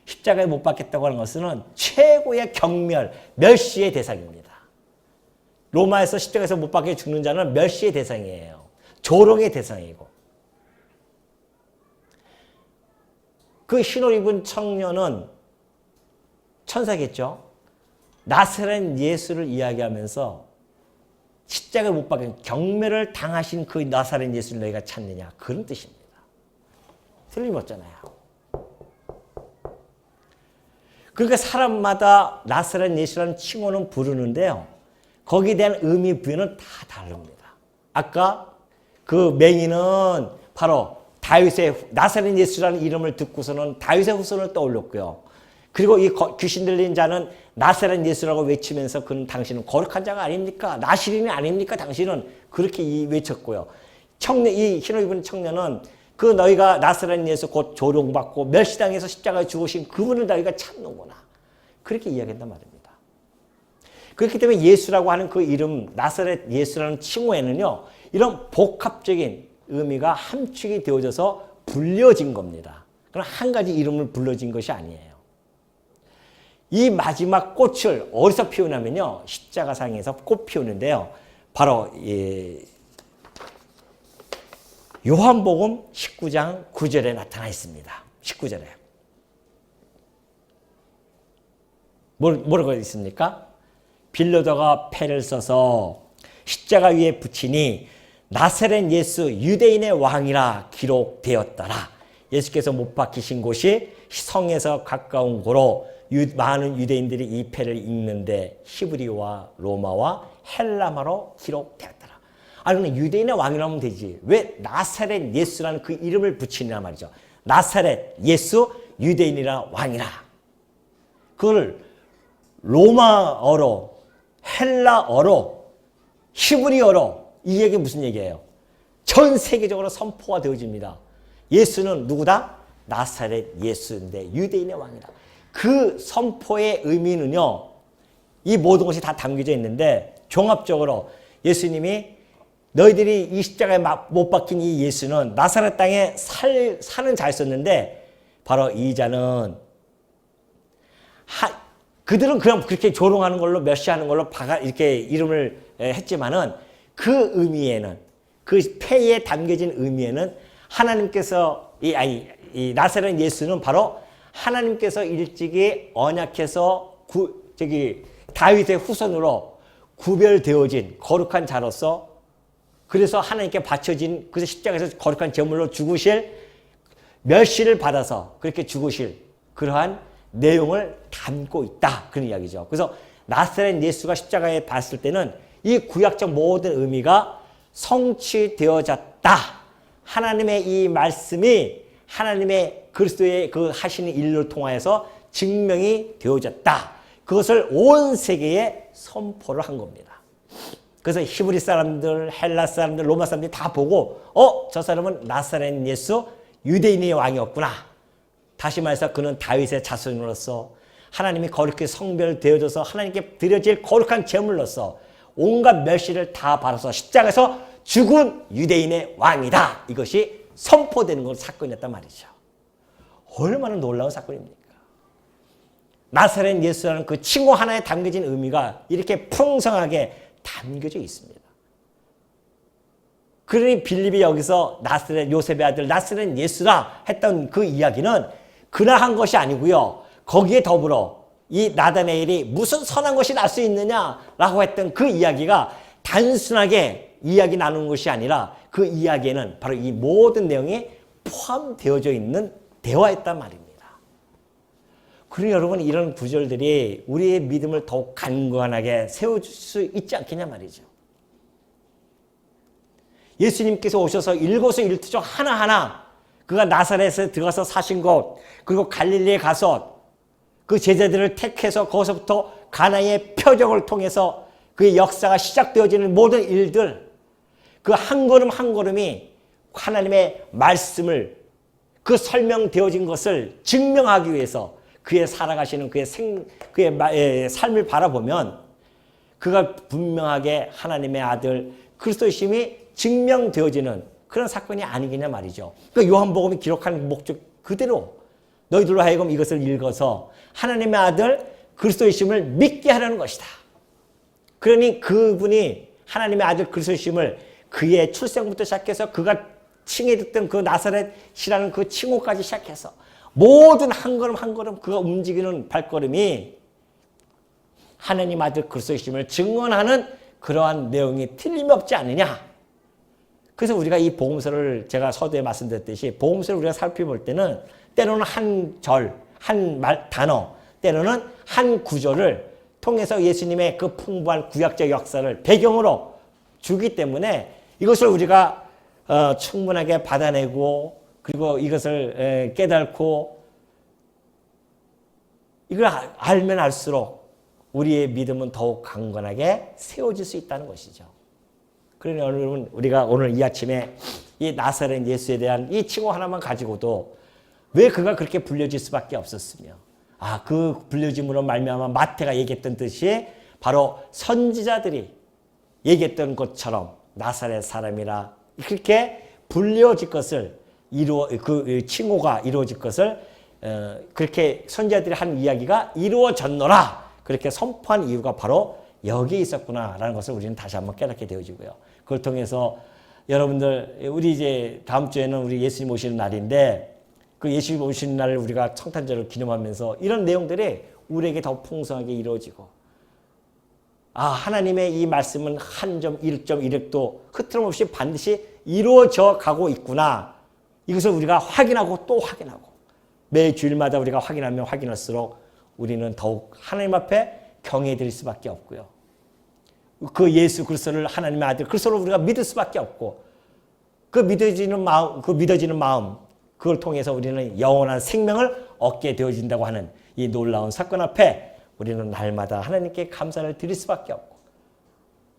십자가에 못 박혔다고 하는 것은 최고의 경멸, 멸시의 대상입니다. 로마에서 십자가에서 못 박혀 죽는 자는 멸시의 대상이에요. 조롱의 대상이고. 그 흰옷 입은 청년은 천사겠죠. 나사렛 예수를 이야기하면서 십자가에 못 박힌 경멸을 당하신 그 나사렛 예수를 너희가 찾느냐, 그런 뜻입니다. 틀림없잖아요. 그러니까 사람마다 나사렛 예수라는 칭호는 부르는데요. 거기에 대한 의미 부여는 다 다릅니다. 아까 그 맹인은 바로 다윗의 나사렛 예수라는 이름을 듣고서는 다윗의 후손을 떠올렸고요. 그리고 이 귀신 들린 자는 나사렛 예수라고 외치면서 그는 당신은 거룩한 자가 아닙니까? 나시린이 아닙니까? 당신은 그렇게 외쳤고요. 이 흰옷 입은 청년은 그 너희가 나사렛 예수 곧 조롱받고 멸시당해서 십자가에 죽으신 그분을 너희가 찾는구나. 그렇게 이야기한단 말입니다. 그렇기 때문에 예수라고 하는 그 이름, 나사렛 예수라는 칭호에는요, 이런 복합적인 의미가 함축이 되어져서 불려진 겁니다. 그럼 한 가지 이름을 불러진 것이 아니에요. 이 마지막 꽃을 어디서 피우냐면요, 십자가상에서 꽃 피우는데요, 바로 요한복음 19장 9절에 나타나 있습니다. 19절에. 뭐라고 있습니까? 빌라도가 패를 써서 십자가 위에 붙이니 나사렛 예수 유대인의 왕이라 기록되었더라. 예수께서 못 박히신 곳이 성에서 가까운 고로 많은 유대인들이 이 패를 읽는데 히브리어와 로마와 헬라말로 기록되었더라. 아니, 유대인의 왕이라면 되지. 왜 나사렛 예수라는 그 이름을 붙이냐 말이죠. 나사렛 예수 유대인이라 왕이라. 그걸 로마어로, 헬라어로, 히브리어로, 이 얘기 무슨 얘기예요? 전 세계적으로 선포가 되어집니다. 예수는 누구다? 나사렛 예수인데 유대인의 왕이다. 그 선포의 의미는요, 이 모든 것이 다 담겨져 있는데 종합적으로 예수님이 너희들이 이 십자가에 못 박힌 이 예수는 나사렛 땅에 사는 자였었는데 바로 이 자는 그들은 그냥 그렇게 조롱하는 걸로 멸시하는 걸로 이렇게 이름을 했지만은 그 의미에는 그 패에 담겨진 의미에는 하나님께서 이 나사렛 예수는 바로 하나님께서 일찍이 언약해서 다윗의 후손으로 구별되어진 거룩한 자로서 그래서 하나님께 바쳐진 그래서 십자가에서 거룩한 제물로 죽으실 멸시를 받아서 그렇게 죽으실 그러한 내용을 담고 있다. 그런 이야기죠. 그래서 나사렛 예수가 십자가에 봤을 때는 이 구약적 모든 의미가 성취되어졌다. 하나님의 이 말씀이 하나님의 그리스도의 그 하시는 일을 통하여서 증명이 되어졌다. 그것을 온 세계에 선포를 한 겁니다. 그래서 히브리 사람들, 헬라 사람들, 로마 사람들이 다 보고 저 사람은 나사렛 예수 유대인의 왕이었구나. 다시 말해서 그는 다윗의 자손으로서 하나님이 거룩히 성별되어져서 하나님께 드려질 거룩한 제물로서 온갖 멸시를 다 받아서 십자가에서 죽은 유대인의 왕이다. 이것이 선포되는 건 사건이었단 말이죠. 얼마나 놀라운 사건입니까? 나사렛 예수라는 그 칭호 하나에 담겨진 의미가 이렇게 풍성하게 담겨져 있습니다. 그러니 빌립이 여기서 나사렛 요셉의 아들 나사렛 예수라 했던 그 이야기는 그나 한 것이 아니고요. 거기에 더불어 이 나다네엘이 무슨 선한 것이 날 수 있느냐라고 했던 그 이야기가 단순하게 이야기 나누는 것이 아니라 그 이야기에는 바로 이 모든 내용이 포함되어져 있는 대화였단 말입니다. 그러니 여러분 이런 구절들이 우리의 믿음을 더욱 강건하게 세워줄 수 있지 않겠냐 말이죠. 예수님께서 오셔서 일거수일투족 하나하나 그가 나사렛에 들어가서 사신 곳 그리고 갈릴리에 가서 그 제자들을 택해서 거기서부터 가나의 표적을 통해서 그의 역사가 시작되어지는 모든 일들 그 한 걸음 한 걸음이 하나님의 말씀을 그 설명되어진 것을 증명하기 위해서 그의 살아가시는 그의 삶을 바라보면 그가 분명하게 하나님의 아들 그리스도심이 증명되어지는 그런 사건이 아니겠냐 말이죠. 그러니까 요한복음이 기록한 목적 그대로 너희들로 하여금 이것을 읽어서 하나님의 아들 그리스도이심을 믿게 하려는 것이다. 그러니 그분이 하나님의 아들 그리스도이심을 그의 출생부터 시작해서 그가 칭해듣던 그 나사렛이라는 그 칭호까지 시작해서 모든 한 걸음 한 걸음 그가 움직이는 발걸음이 하나님 아들 그리스도이심을 증언하는 그러한 내용이 틀림없지 않느냐. 그래서 우리가 이 복음서를 제가 서두에 말씀드렸듯이 복음서를 우리가 살펴볼 때는 때로는 한 절, 한 단어, 때로는 한 구절을 통해서 예수님의 그 풍부한 구약적 역사를 배경으로 주기 때문에 이것을 우리가 충분하게 받아내고 그리고 이것을 깨닫고 이걸 알면 알수록 우리의 믿음은 더욱 강건하게 세워질 수 있다는 것이죠. 그러니 여러분 우리가 오늘 이 아침에 이 나사렛 예수에 대한 이 칭호 하나만 가지고도 왜 그가 그렇게 불려질 수밖에 없었으며 그 불려짐으로 말미암아 마태가 얘기했던 듯이 바로 선지자들이 얘기했던 것처럼 나사렛 사람이라 그렇게 불려질 것을 그 칭호가 이루어질 것을 그렇게 선지자들이 한 이야기가 이루어졌노라 그렇게 선포한 이유가 바로 여기에 있었구나라는 것을 우리는 다시 한번 깨닫게 되어지고요. 그걸 통해서 여러분들 우리 이제 다음 주에는 우리 예수님 오시는 날인데 그 예수님 오시는 날을 우리가 성탄절을 기념하면서 이런 내용들이 우리에게 더 풍성하게 이루어지고 하나님의 이 말씀은 한 점 1.1획도 흐트럼없이 반드시 이루어져 가고 있구나. 이것을 우리가 확인하고 또 확인하고 매 주일마다 우리가 확인하면 확인할수록 우리는 더욱 하나님 앞에 경외드릴 수밖에 없고요. 그 예수 그리스도를 하나님의 아들 그리스도를 우리가 믿을 수밖에 없고 그 믿어지는 마음 그걸 통해서 우리는 영원한 생명을 얻게 되어진다고 하는 이 놀라운 사건 앞에 우리는 날마다 하나님께 감사를 드릴 수밖에 없고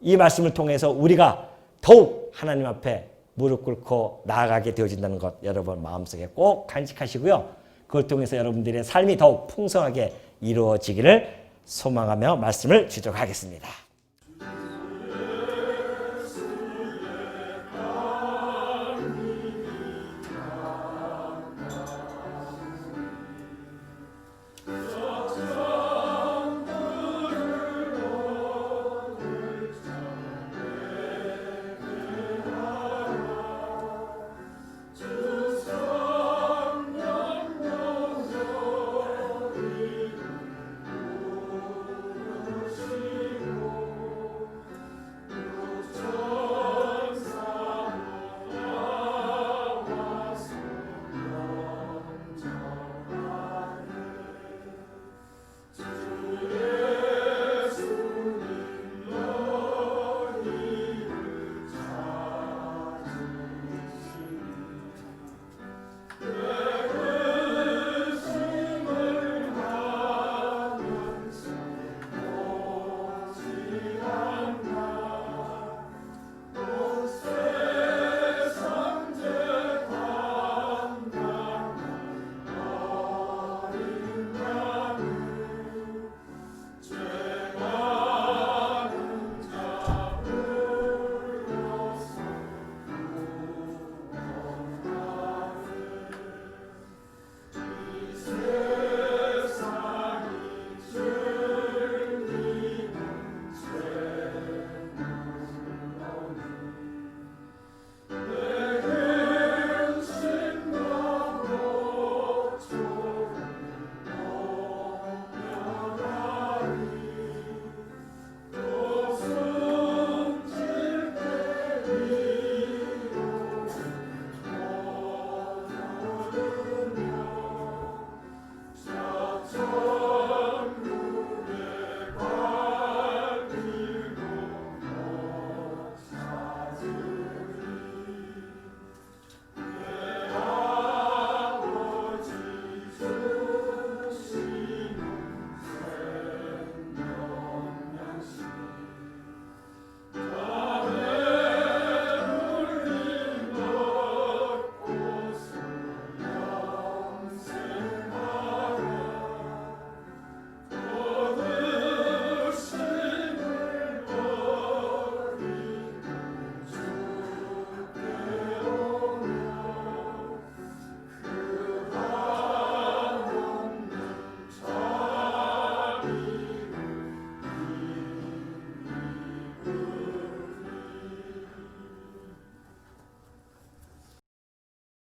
이 말씀을 통해서 우리가 더욱 하나님 앞에 무릎 꿇고 나아가게 되어진다는 것 여러분 마음속에 꼭 간직하시고요. 그걸 통해서 여러분들의 삶이 더욱 풍성하게 이루어지기를 소망하며 말씀을 주도록 하겠습니다.